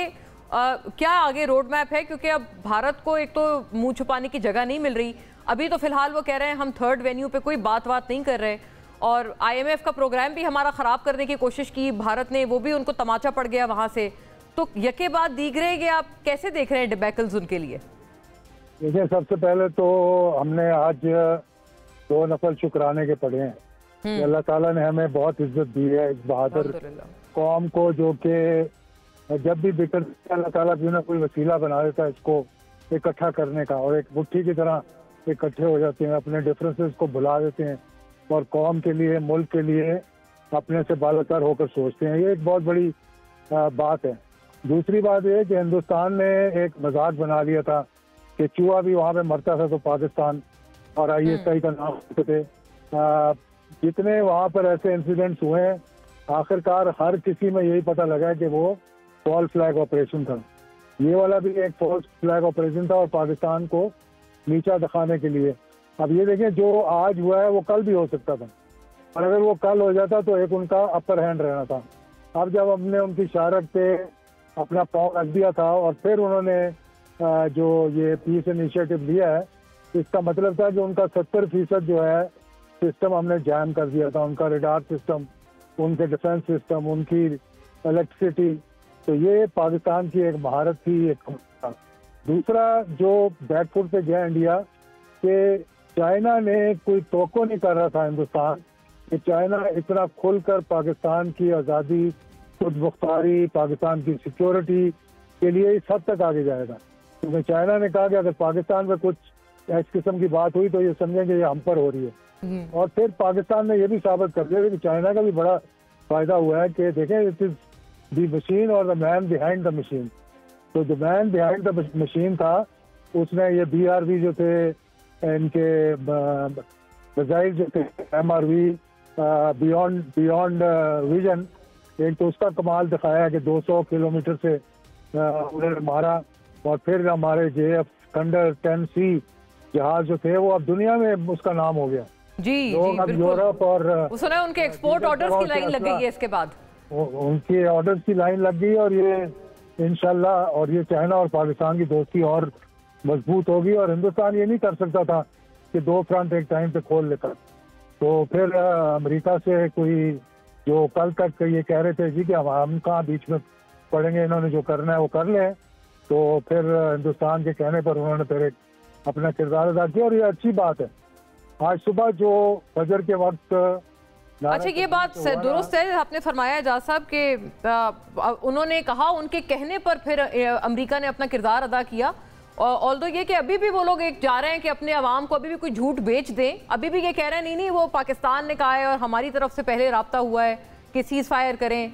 क्या आगे रोड मैप है? क्योंकि अब भारत को एक तो मुँह छुपाने की जगह नहीं मिल रही। अभी तो फिलहाल वो कह रहे हैं हम थर्ड वेन्यू पे कोई बात नहीं कर रहे, और IMF का प्रोग्राम भी हमारा ख़राब करने की कोशिश की भारत ने, वो भी उनको तमाचा पड़ गया वहाँ से। तो यके बाद दीगरे कि आप कैसे देख रहे हैं डिबैकल्स उनके लिए? देखिए, सबसे पहले तो हमने आज 2 नफल शुक्राने के पढ़े हैं। अल्लाह ताला ने हमें बहुत इज्जत दी है इस बहादुर कौम को, जो कि जब भी बिगड़ती है अल्लाह ताला भी ना कोई वसीला बना देता है इसको इकट्ठा करने का, और एक मुट्ठी की तरह इकट्ठे हो जाते हैं, अपने डिफरेंसेस को भुला देते हैं और कौम के लिए, मुल्क के लिए अपने से बालातर होकर सोचते हैं। ये एक बहुत बड़ी बात है। दूसरी बात ये कि हिंदुस्तान ने एक मजाक बना लिया था कि चूहा भी वहाँ पे मरता था तो पाकिस्तान और ISI का नाम होते थे। जितने वहाँ पर ऐसे इंसिडेंट्स हुए हैं, आखिरकार हर किसी में यही पता लगा कि वो फॉल्स फ्लैग ऑपरेशन था। ये वाला भी एक फॉल्स फ्लैग ऑपरेशन था और पाकिस्तान को नीचा दिखाने के लिए। अब ये देखें, जो आज हुआ है वो कल भी हो सकता था, और अगर वो कल हो जाता तो एक उनका अपर हैंड रहना था। अब जब हमने उनकी शारक पे अपना पाँव रख दिया था और फिर उन्होंने जो ये पीस इनिशिएटिव लिया है, इसका मतलब था कि उनका 70% जो है सिस्टम हमने जैम कर दिया था, उनका रडार सिस्टम, उनके डिफेंस सिस्टम, उनकी इलेक्ट्रिसिटी। तो ये पाकिस्तान की एक महारत थी। एक दूसरा जो बैकफुट पे गया इंडिया, कि चाइना ने कोई तवक्को नहीं कर रहा था हिंदुस्तान कि चाइना इतना खुलकर पाकिस्तान की आज़ादी, खुद मुख्तारी, पाकिस्तान की सिक्योरिटी के लिए इस हद तक आगे जाएगा। क्योंकि चाइना ने कहा कि अगर पाकिस्तान में कुछ इस किस्म की बात हुई तो ये समझेंगे ये हम पर हो रही है। और फिर पाकिस्तान ने ये भी साबित कर दिया कि चाइना का भी बड़ा फायदा हुआ है कि देखें, इट इज द मशीन और the man behind the machine. तो जो मैन बिहाइंड द मशीन था, उसने ये BRV जो थे, इनके मिसाइल जो थे MRV बियॉन्ड विजन, एक तो उसका कमाल दिखाया कि 200 किलोमीटर से उन्हें मारा। और फिर हमारे JF Thunder 10C जहाज जो थे वो अब दुनिया में उसका नाम हो गया। जी, लोग अब यूरोप और सुना उनके एक्सपोर्ट ऑर्डर्स की लाइन लग गई है इसके बाद, उनके ऑर्डर्स की लाइन लग गई। और ये इंशाल्लाह, और ये चाइना और पाकिस्तान की दोस्ती और मजबूत होगी। और हिंदुस्तान ये नहीं कर सकता था कि 2 फ्रंट एक टाइम पे खोल लेता। तो फिर अमेरिका से कोई जो कल तक ये कह रहे थे जी कि हम कहाँ बीच में पड़ेंगे, इन्होंने जो करना है वो कर लें, तो फिर हिंदुस्तान के कहने पर उन्होंने फिर एक अपना किरदार अदा किया। और ये अच्छी बात है। आज सुबह जो फजर के वक्त, अच्छा ये बात दुरुस्त है आपने फरमाया एजाज साहब कि उन्होंने कहा उनके कहने पर फिर अमेरिका ने अपना किरदार अदा किया। ऑल्दो ये कि अभी भी वो लोग एक जा रहे हैं कि अपने अवाम को अभी भी कोई झूठ बेच दें, अभी भी ये कह रहे हैं नहीं वो पाकिस्तान ने कहा है और हमारी तरफ से पहले राब्ता हुआ है कि सीज फायर करें।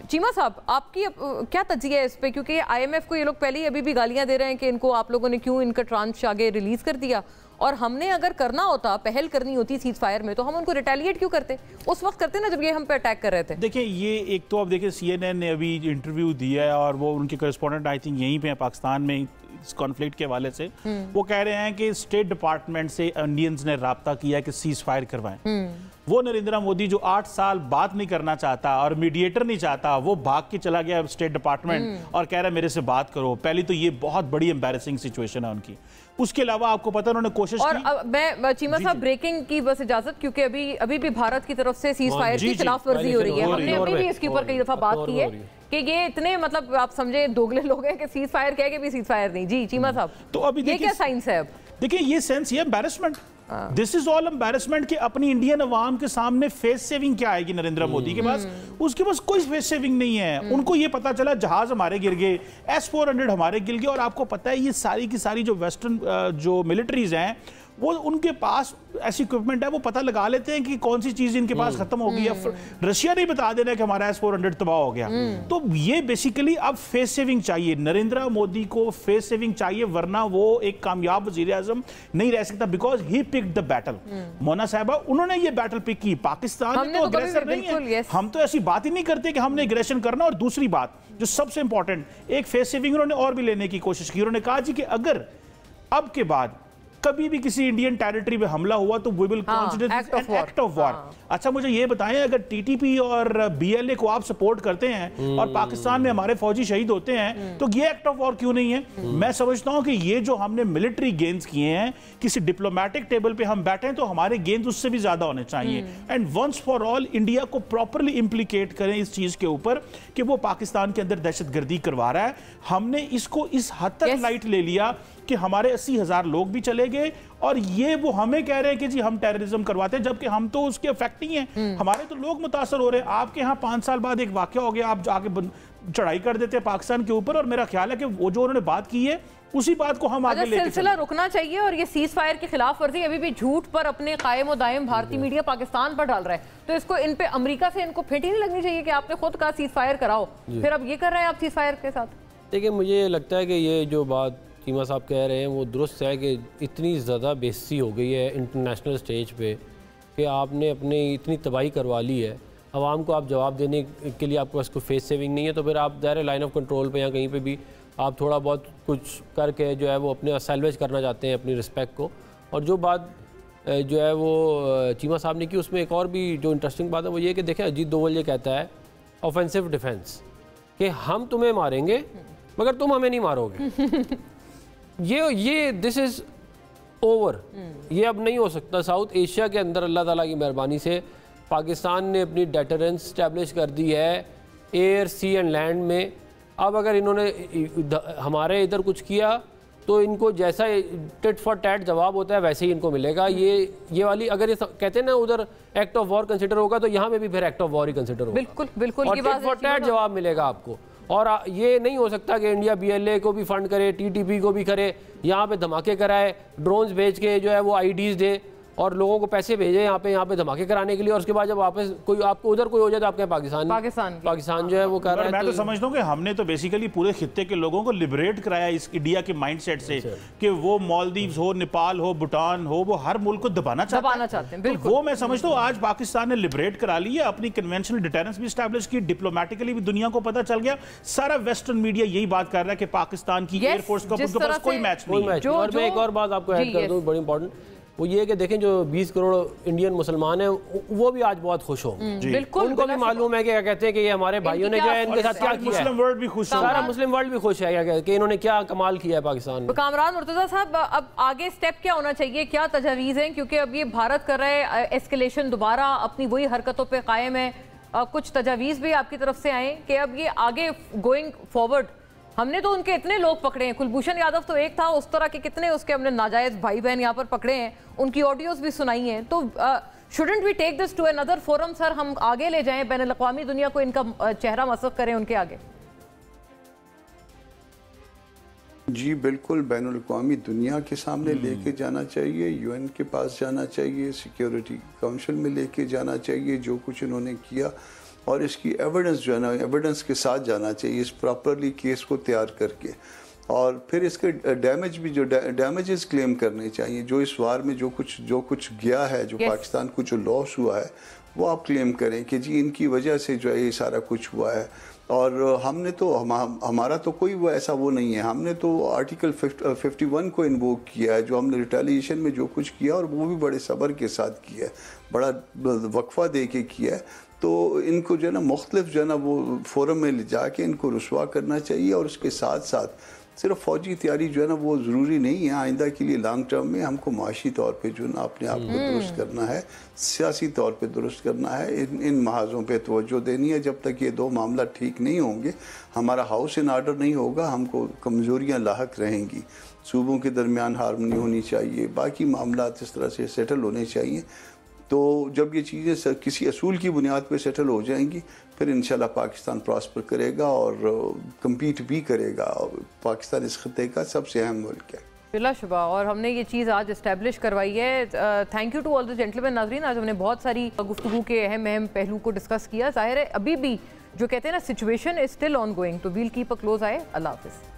चीमा साहब, आपकी क्या तज्जिया है इस पे? क्योंकि IMF को ये लोग पहले ही अभी भी गालियां दे रहे हैं कि इनको आप लोगों ने क्यों इनका ट्रांच आगे रिलीज कर दिया, और हमने अगर करना होता, पहल करनी होती सीज फायर में, तो हम उनको रिटेलिएट क्यों करते? उस वक्त करते ना जब ये हम पे अटैक कर रहे थे। देखिए, ये एक तो अब देखिए CNN ने अभी इंटरव्यू दिया है और वो उनके कॉरेस्पॉन्डेंट आई थिंक यहीं पे हैं पाकिस्तान में इस कॉन्फ्लिक्ट के हवाले से। वो कह रहे हैं कि स्टेट डिपार्टमेंट से इंडियंस ने राब्ता किया कि सीज फायर करवाएं। वो नरेंद्र मोदी जो 8 साल बात नहीं करना चाहता और मीडिएटर नहीं चाहता, वो भाग के चला गया स्टेट डिपार्टमेंट और कह रहा है मेरे से बात करो। पहली तो ये बहुत बड़ी एम्बैरेसिंग सिचुएशन है उनकी। उसके अलावा आपको पता है उन्होंने कोशिश और की। मैं चीमा साहब ब्रेकिंग की बस इजाजत, क्योंकि अभी भी भारत की तरफ से सीज फायर की खिलाफ वर्जी हो रही है। हमने अभी भी इसके ऊपर कई दफा बात की है कि ये इतने मतलब आप समझे दोगले लोग हैं कि सीज फायर कह के भी सीज फायर नहीं। जी चीमा साहब, तो अभी ये क्या साइंस है? अब देखिए ये सेंस, ये embarrassment, this is all embarrassment कि अपनी इंडियन अवाम के सामने फेस सेविंग क्या आएगी नरेंद्र मोदी के पास? उसके पास कोई फेस सेविंग नहीं है। उनको ये पता चला जहाज हमारे गिर गए, S-400 हमारे गिर गए, और आपको पता है ये सारी की सारी जो वेस्टर्न जो मिलिट्रीज हैं वो उनके पास ऐसी इक्विपमेंट है, वो पता लगा लेते हैं कि कौन सी चीज इनके पास खत्म हो गई है। रशिया नहीं बता देना कि हमारा S-400 तबाह हो गया। तो ये बेसिकली अब फेस सेविंग चाहिए नरेंद्र मोदी को, फेस सेविंग चाहिए, वरना वो एक कामयाब वजीर आजम नहीं रह सकता, because he picked the battle. Mona साहबा, उन्होंने ये बैटल पिक की। पाकिस्तान तो अग्रेसर नहीं है, हम तो ऐसी बात ही नहीं करते कि हमने एग्रेशन करना। और दूसरी बात जो सबसे इंपॉर्टेंट, एक फेस सेविंग उन्होंने और भी लेने की कोशिश की। उन्होंने कहा जी कि अगर अब के बाद कभी भी किसी इंडियन टेरिटरी पे हमला हुआ तो we will consider an act of war. अच्छा मुझे ये बताएं, अगर टीटीपी और बीएलए को आप सपोर्ट करते हैं और पाकिस्तान में हमारे फौजी शहीद होते हैं तो ये एक्ट ऑफ वॉर क्यों नहीं है? मैं समझता हूं कि ये जो हमने मिलिट्री गेन्स किए हैं, किसी डिप्लोमेटिक टेबल पे हम बैठे हैं तो हमारे गेन्स उससे भी ज्यादा होने चाहिए। And once for all India को प्रॉपरली इंप्लीकेट करें इस चीज के ऊपर कि वो पाकिस्तान के अंदर दहशतगर्दी करवा रहा है। हमने इसको इस हद तक लाइट ले लिया कि हमारे 80,000 लोग भी चले गए और ये वो हमें कह रहे हैं कि जी हम टेररिज्म करवाते हैं, जबकि हम तो उसके इफेक्ट ही हैं। हमारे तो लोग मुतासर हो रहे हैं। आपके यहाँ 5 साल बाद एक वाकया हो गया, आप जाके चढ़ाई कर देते हैं पाकिस्तान के ऊपर, और मेरा ख्याल है कि वो जो उन्होंने बात की है उसी बात को हम आगे लेके सिलसिला रुकना चाहिए। और ये सीज फायर की खिलाफ वर्जी अभी भी झूठ पर अपने कायम और दायम भारतीय मीडिया पाकिस्तान पर डाल रहा है, तो इसको इन पे अमेरिका से इनको फेंटी नहीं लगनी चाहिए कि आपने खुद कहा सीज फायर कराओ, फिर अब ये कर रहे हैं आप सीज फायर के साथ। देखिए मुझे लगता है कि ये जो बात चीमा साहब कह रहे हैं वो दुरुस्त है कि इतनी ज़्यादा बेइज्जती हो गई है इंटरनेशनल स्टेज पे कि आपने अपनी इतनी तबाही करवा ली है। आवाम को आप जवाब देने के लिए आपके पास कोई फेस सेविंग नहीं है, तो फिर आप दायरे लाइन ऑफ कंट्रोल पे या कहीं पे भी आप थोड़ा बहुत कुछ करके जो है वो अपने सैल्वेज करना चाहते हैं अपनी रिस्पेक्ट को। और जो बात जो है वो चीमा साहब ने की, उसमें एक और भी जो इंटरेस्टिंग बात है वो ये कि देखें अजीत डोवल ये कहता है ऑफेंसिव डिफेंस, कि हम तुम्हें मारेंगे मगर तुम हमें नहीं मारोगे। ये दिस इज़ ओवर, ये अब नहीं हो सकता। साउथ एशिया के अंदर अल्लाह ताला की मेहरबानी से पाकिस्तान ने अपनी डेटरेंस स्टैब्लिश कर दी है एयर, सी एंड लैंड में। अब अगर इन्होंने हमारे इधर कुछ किया तो इनको जैसा टिट फॉर टैट जवाब होता है वैसे ही इनको मिलेगा। ये वाली अगर ये कहते हैं ना उधर एक्ट ऑफ वॉर कंसिडर होगा तो यहाँ पे भी फिर act of war he consider होगा। बिल्कुल बिल्कुल, और टिट फॉर टैट जवाब मिलेगा आपको। और ये नहीं हो सकता कि इंडिया बीएलए को भी फंड करे, टीटीपी को भी करे, यहाँ पे धमाके कराए, ड्रोन्स भेज के जो है वो आईडीज दे और लोगों को पैसे भेजे यहाँ पे धमाके कराने के लिए, और उसके बाद जब वापस कोई आपको उधर कोई हो जाए तो आपके पाकिस्तान जो है वो कर रहा है। मैं तो समझता हूँ कि हमने तो बेसिकली पूरे खित्ते के लोगों को लिबरेट कराया इस इंडिया के माइंडसेट से कि वो मालदीव्स हो, नेपाल हो, भूटान हो, वो हर मुल्क को दबाना चाहते हैं। वो मैं समझता हूँ आज पाकिस्तान ने लिबरेट करा ली है, अपनी कन्वेंशनल डिटेरेंस भी स्टैब्लिश की, डिप्लोमेटिकली भी दुनिया को पता चल गया। सारा वेस्टर्न मीडिया यही बात कर रहा है कि पाकिस्तान की एयरफोर्स का उनके पास कोई मैच नहीं है। और मैं एक और बात आपको ऐड कर दूं बड़ी इंपॉर्टेंट, वो ये कि देखें जो 20 करोड़ इंडियन मुसलमान हैं वो भी आज बहुत खुश हो। बिल्कुल, उनको भी मालूम है कि क्या कहते हैं कि ये हमारे भाइयों ने जो है इनके साथ क्या किया है। मुस्लिम वर्ल्ड भी खुश है, सारा मुस्लिम वर्ल्ड भी खुश है कि इन्होंने क्या कमाल किया है पाकिस्तान में। कामरान मुर्तजा साहब, अब आगे स्टेप क्या होना चाहिए, क्या तजावीज़ हैं? क्योंकि अब ये भारत कर रहा है एस्केलेशन, दोबारा अपनी वही हरकतों पर कायम है। कुछ तजावीज़ भी आपकी तरफ से आए कि अब ये आगे गोइंग फॉरवर्ड, हमने तो उनके इतने लोग पकड़े हैं, कुलभूषण यादव तो एक था, उस तरह के कितने उसके हमने नाजायज भाई बहन यहाँ पर पकड़े हैं, उनकी ऑडियोज भी सुनाई हैं। तो shouldn't we take this to another forum sir, हम आगे ले जाएं, बैनुल अक़वामी दुनिया को इनका चेहरा मसख करें उनके आगे? जी बिल्कुल, बैनुल अक़वामी दुनिया के सामने लेके जाना चाहिए, यूएन के पास जाना चाहिए, सिक्योरिटी काउंसिल में लेके जाना चाहिए जो कुछ इन्होंने किया, और इसकी एविडेंस जो है ना, एविडेंस के साथ जाना चाहिए, इस प्रॉपरली केस को तैयार करके, और फिर इसके डैमेज भी, जो डैमेजेस क्लेम करने चाहिए, जो इस वार में जो कुछ गया है, जो पाकिस्तान को जो लॉस हुआ है वो आप क्लेम करें कि जी इनकी वजह से जो है ये सारा कुछ हुआ है। और हमने तो हमारा तो कोई वो ऐसा वो नहीं है। हमने तो आर्टिकल 51 को इन्वोक किया है, जो हमने रिटेलिएशन में जो कुछ किया और वो भी बड़े सब्र के साथ किया है, बड़ा वक्फा दे के किया है। तो इनको जो है ना मुख्तलिफ जो है ना वो फोरम में ले जाके इनको रुसवा करना चाहिए। और उसके साथ साथ सिर्फ फौजी तैयारी जो है ना वो ज़रूरी नहीं है। आइंदा के लिए लॉन्ग टर्म में हमको माशी तौर पे जो है ना अपने आप को दुरुस्त करना है, सियासी तौर पे दुरुस्त करना है, इन महाजों पे तवज्जो देनी है। जब तक ये दो मामला ठीक नहीं होंगे, हमारा हाउस इन ऑर्डर नहीं होगा, हमको कमज़ोरियाँ लाहक रहेंगी। सूबों के दरमियान हारमनी होनी चाहिए, बाकी मामला इस तरह से सेटल होने चाहिए। तो जब ये चीज़ें किसी असूल की बुनियाद पे सेटल हो जाएंगी, फिर इंशाल्लाह पाकिस्तान प्रॉस्पर करेगा और कम्पीट भी करेगा। पाकिस्तान इस खत्े का सबसे अहम मुल्क है बिलाशुबा, और हमने ये चीज़ आज इस्टेब्लिश करवाई है। Thank you to all the gentleman. नाज़रीन, आज हमने बहुत सारी गुफ्तगू के अहम पहलू को डिस्कस किया। ज़ाहिर है अभी भी जो कहते हैं ना situation is still on going, तो वील कीप अ क्लोज आई। अल्लाह हाफिज़।